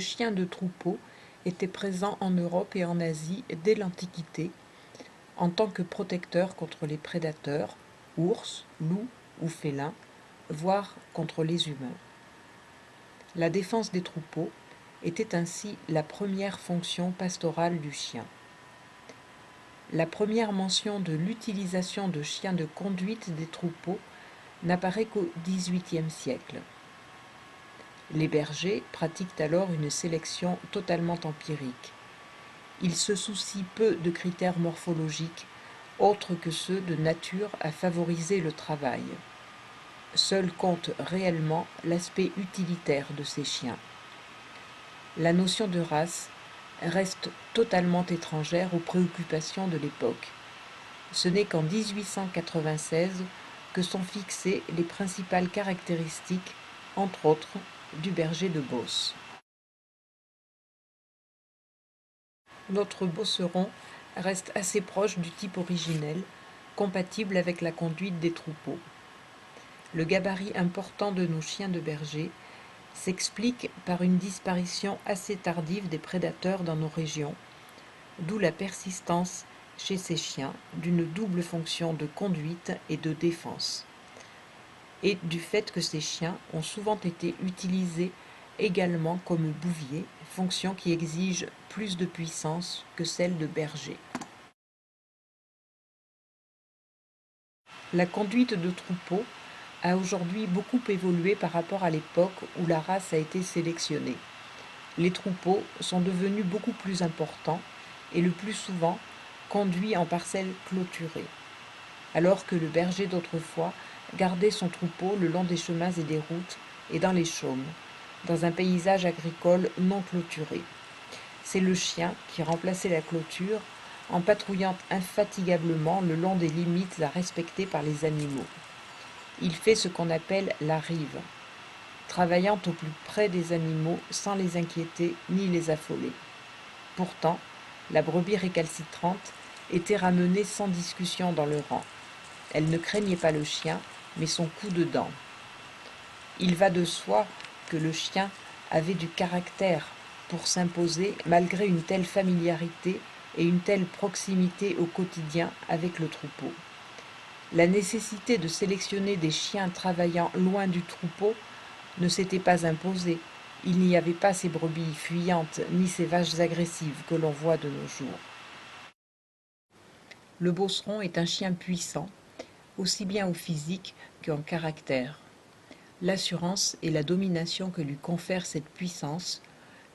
chien de troupeau était présent en Europe et en Asie dès l'Antiquité en tant que protecteur contre les prédateurs, ours, loups ou félins, voire contre les humains. La défense des troupeaux était ainsi la première fonction pastorale du chien. La première mention de l'utilisation de chiens de conduite des troupeaux n'apparaît qu'au XVIIIe siècle. Les bergers pratiquent alors une sélection totalement empirique. Ils se soucient peu de critères morphologiques, autres que ceux de nature à favoriser le travail. Seul compte réellement l'aspect utilitaire de ces chiens. La notion de race reste totalement étrangère aux préoccupations de l'époque. Ce n'est qu'en 1896 que sont fixées les principales caractéristiques, entre autres, du berger de Beauce. Notre Beauceron reste assez proche du type originel, compatible avec la conduite des troupeaux. Le gabarit important de nos chiens de berger s'explique par une disparition assez tardive des prédateurs dans nos régions, d'où la persistance chez ces chiens d'une double fonction de conduite et de défense, et du fait que ces chiens ont souvent été utilisés également comme bouviers, fonction qui exige plus de puissance que celle de berger. La conduite de troupeau a aujourd'hui beaucoup évolué par rapport à l'époque où la race a été sélectionnée. Les troupeaux sont devenus beaucoup plus importants et le plus souvent conduits en parcelles clôturées, alors que le berger d'autrefois gardait son troupeau le long des chemins et des routes et dans les chaumes, dans un paysage agricole non clôturé. C'est le chien qui remplaçait la clôture en patrouillant infatigablement le long des limites à respecter par les animaux. Il fait ce qu'on appelle la rive, travaillant au plus près des animaux sans les inquiéter ni les affoler. Pourtant, la brebis récalcitrante était ramenée sans discussion dans le rang. Elle ne craignait pas le chien, mais son coup de dent. Il va de soi que le chien avait du caractère pour s'imposer malgré une telle familiarité et une telle proximité au quotidien avec le troupeau. La nécessité de sélectionner des chiens travaillant loin du troupeau ne s'était pas imposée. Il n'y avait pas ces brebis fuyantes ni ces vaches agressives que l'on voit de nos jours. Le Beauceron est un chien puissant, aussi bien au physique qu'en caractère. L'assurance et la domination que lui confère cette puissance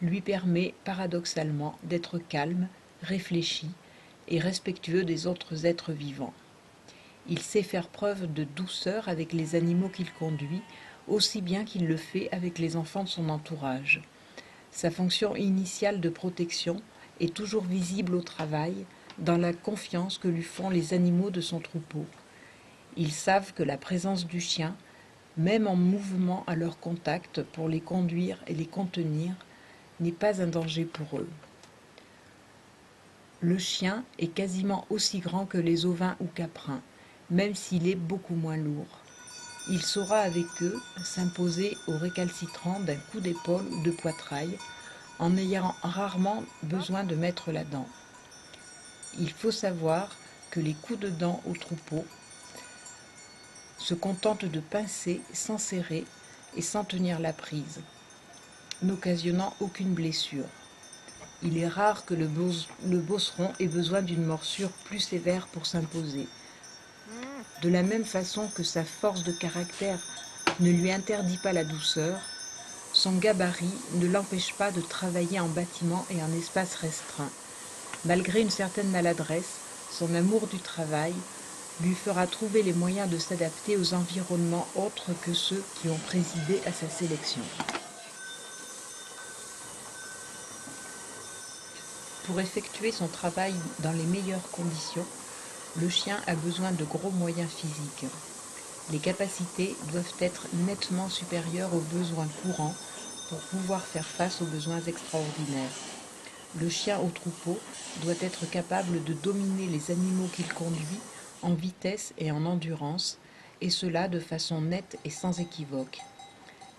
lui permet paradoxalement d'être calme, réfléchi et respectueux des autres êtres vivants. Il sait faire preuve de douceur avec les animaux qu'il conduit, aussi bien qu'il le fait avec les enfants de son entourage. Sa fonction initiale de protection est toujours visible au travail, dans la confiance que lui font les animaux de son troupeau. Ils savent que la présence du chien, même en mouvement à leur contact pour les conduire et les contenir, n'est pas un danger pour eux. Le chien est quasiment aussi grand que les ovins ou caprins, même s'il est beaucoup moins lourd. Il saura avec eux s'imposer aux récalcitrants d'un coup d'épaule ou de poitrail, en ayant rarement besoin de mettre la dent. Il faut savoir que les coups de dent au troupeau se contentent de pincer sans serrer et sans tenir la prise, n'occasionnant aucune blessure. Il est rare que le Beauceron ait besoin d'une morsure plus sévère pour s'imposer. De la même façon que sa force de caractère ne lui interdit pas la douceur, son gabarit ne l'empêche pas de travailler en bâtiment et en espace restreint. Malgré une certaine maladresse, son amour du travail lui fera trouver les moyens de s'adapter aux environnements autres que ceux qui ont présidé à sa sélection. Pour effectuer son travail dans les meilleures conditions, le chien a besoin de gros moyens physiques. Les capacités doivent être nettement supérieures aux besoins courants pour pouvoir faire face aux besoins extraordinaires. Le chien au troupeau doit être capable de dominer les animaux qu'il conduit en vitesse et en endurance, et cela de façon nette et sans équivoque.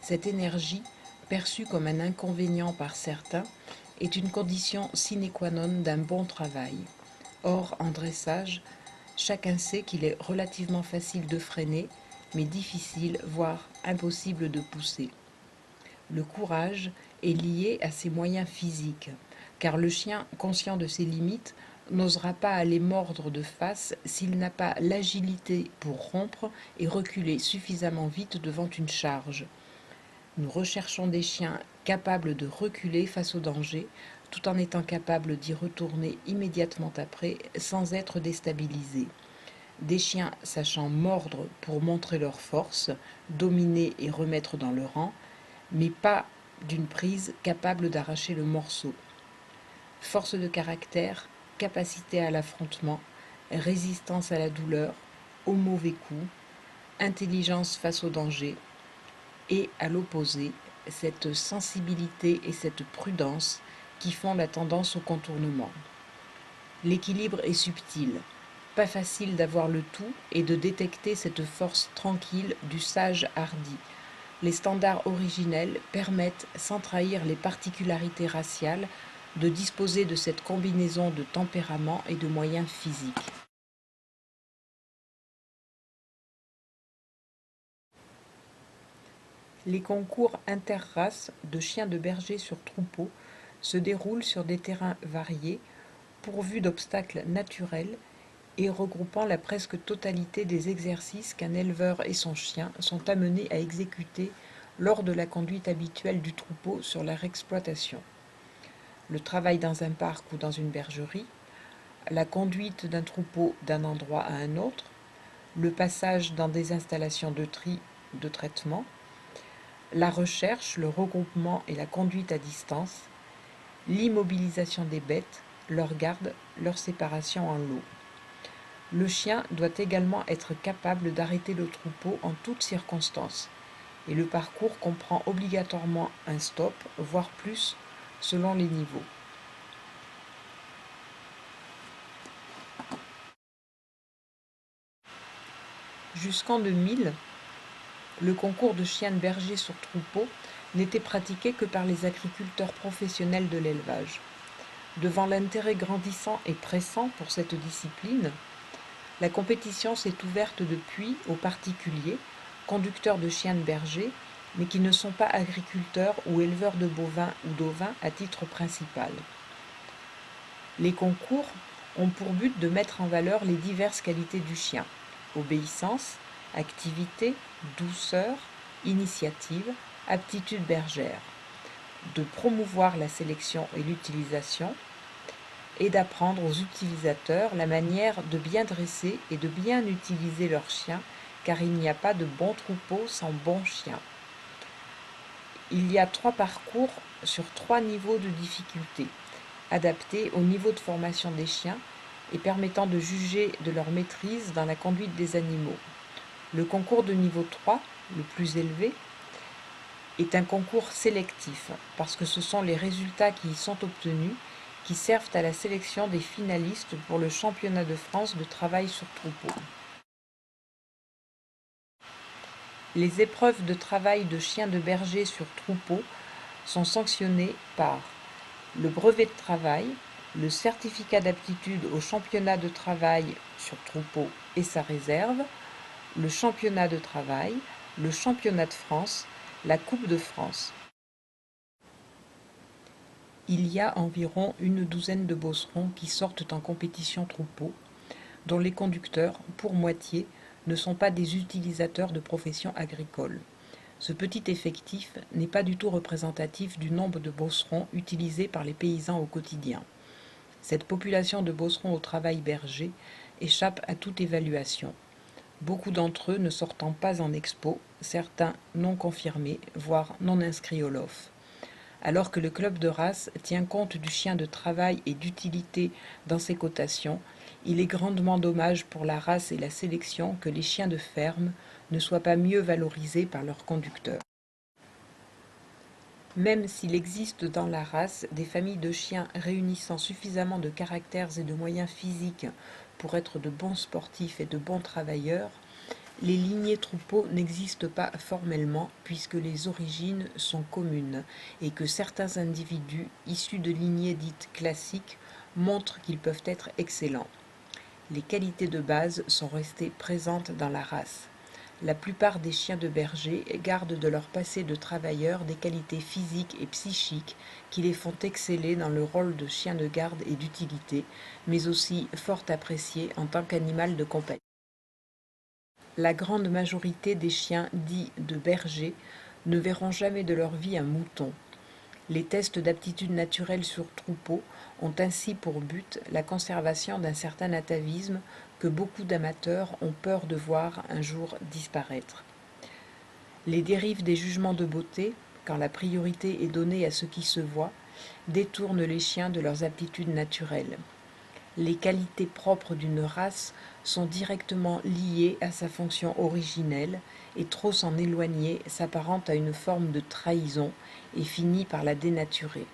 Cette énergie perçu comme un inconvénient par certains, est une condition sine qua non d'un bon travail. Or, en dressage, chacun sait qu'il est relativement facile de freiner, mais difficile, voire impossible de pousser. Le courage est lié à ses moyens physiques, car le chien, conscient de ses limites, n'osera pas aller mordre de face s'il n'a pas l'agilité pour rompre et reculer suffisamment vite devant une charge. Nous recherchons des chiens capables de reculer face au danger, tout en étant capables d'y retourner immédiatement après sans être déstabilisés. Des chiens sachant mordre pour montrer leur force, dominer et remettre dans le rang, mais pas d'une prise capable d'arracher le morceau. Force de caractère, capacité à l'affrontement, résistance à la douleur, aux mauvais coups, intelligence face au danger, et à l'opposé, cette sensibilité et cette prudence qui font la tendance au contournement. L'équilibre est subtil, pas facile d'avoir le tout et de détecter cette force tranquille du sage hardi. Les standards originels permettent, sans trahir les particularités raciales, de disposer de cette combinaison de tempérament et de moyens physiques. Les concours interraces de chiens de berger sur troupeau se déroulent sur des terrains variés, pourvus d'obstacles naturels et regroupant la presque totalité des exercices qu'un éleveur et son chien sont amenés à exécuter lors de la conduite habituelle du troupeau sur leur exploitation. Le travail dans un parc ou dans une bergerie, la conduite d'un troupeau d'un endroit à un autre, le passage dans des installations de tri, de traitement, la recherche, le regroupement et la conduite à distance, l'immobilisation des bêtes, leur garde, leur séparation en lot. Le chien doit également être capable d'arrêter le troupeau en toutes circonstances, et le parcours comprend obligatoirement un stop, voire plus, selon les niveaux. Jusqu'en 2000, le concours de chiens de berger sur troupeau n'était pratiqué que par les agriculteurs professionnels de l'élevage. Devant l'intérêt grandissant et pressant pour cette discipline, la compétition s'est ouverte depuis aux particuliers, conducteurs de chiens de berger, mais qui ne sont pas agriculteurs ou éleveurs de bovins ou d'ovins à titre principal. Les concours ont pour but de mettre en valeur les diverses qualités du chien: obéissance, activité, douceur, initiative, aptitude bergère, de promouvoir la sélection et l'utilisation, et d'apprendre aux utilisateurs la manière de bien dresser et de bien utiliser leur chien, car il n'y a pas de bon troupeau sans bon chien. Il y a 3 parcours sur 3 niveaux de difficulté, adaptés au niveau de formation des chiens et permettant de juger de leur maîtrise dans la conduite des animaux. Le concours de niveau 3, le plus élevé, est un concours sélectif, parce que ce sont les résultats qui y sont obtenus qui servent à la sélection des finalistes pour le championnat de France de travail sur troupeau. Les épreuves de travail de chiens de berger sur troupeau sont sanctionnées par le brevet de travail, le certificat d'aptitude au championnat de travail sur troupeau et sa réserve, le championnat de travail, le championnat de France, la Coupe de France. Il y a environ une douzaine de bosserons qui sortent en compétition troupeau, dont les conducteurs, pour moitié, ne sont pas des utilisateurs de profession agricole. Ce petit effectif n'est pas du tout représentatif du nombre de bosserons utilisés par les paysans au quotidien. Cette population de bosserons au travail berger échappe à toute évaluation. Beaucoup d'entre eux ne sortant pas en expo, certains non confirmés, voire non inscrits au LOF. Alors que le club de race tient compte du chien de travail et d'utilité dans ses cotations, il est grandement dommage pour la race et la sélection que les chiens de ferme ne soient pas mieux valorisés par leurs conducteurs. Même s'il existe dans la race des familles de chiens réunissant suffisamment de caractères et de moyens physiques pour être de bons sportifs et de bons travailleurs, Les lignées troupeaux n'existent pas formellement puisque les origines sont communes et que certains individus issus de lignées dites classiques montrent qu'ils peuvent être excellents. Les qualités de base sont restées présentes dans la race. La plupart des chiens de berger gardent de leur passé de travailleurs des qualités physiques et psychiques qui les font exceller dans le rôle de chien de garde et d'utilité, mais aussi fort appréciés en tant qu'animal de compagnie. La grande majorité des chiens dits de berger ne verront jamais de leur vie un mouton. Les tests d'aptitude naturelle sur troupeau ont ainsi pour but la conservation d'un certain atavisme que beaucoup d'amateurs ont peur de voir un jour disparaître. Les dérives des jugements de beauté, quand la priorité est donnée à ce qui se voit, détournent les chiens de leurs aptitudes naturelles. Les qualités propres d'une race sont directement liées à sa fonction originelle et trop s'en éloigner s'apparente à une forme de trahison et finit par la dénaturer.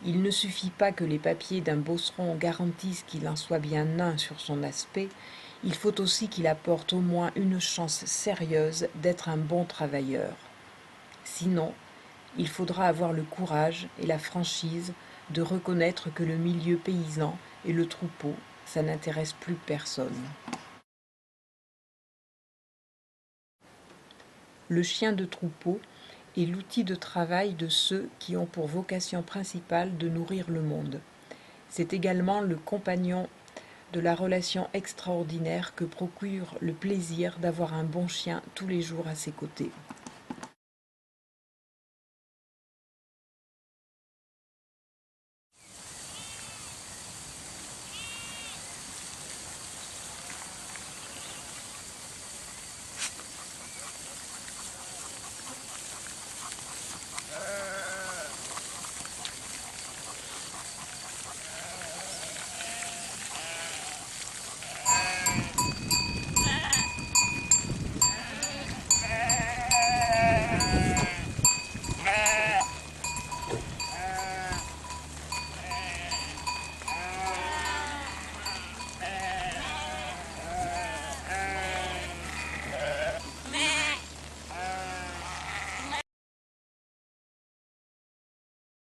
Il ne suffit pas que les papiers d'un bosseron garantissent qu'il en soit bien un sur son aspect, il faut aussi qu'il apporte au moins une chance sérieuse d'être un bon travailleur. Sinon, il faudra avoir le courage et la franchise de reconnaître que le milieu paysan et le troupeau, ça n'intéresse plus personne. Le chien de troupeau est l'outil de travail de ceux qui ont pour vocation principale de nourrir le monde. C'est également le compagnon de la relation extraordinaire que procure le plaisir d'avoir un bon chien tous les jours à ses côtés.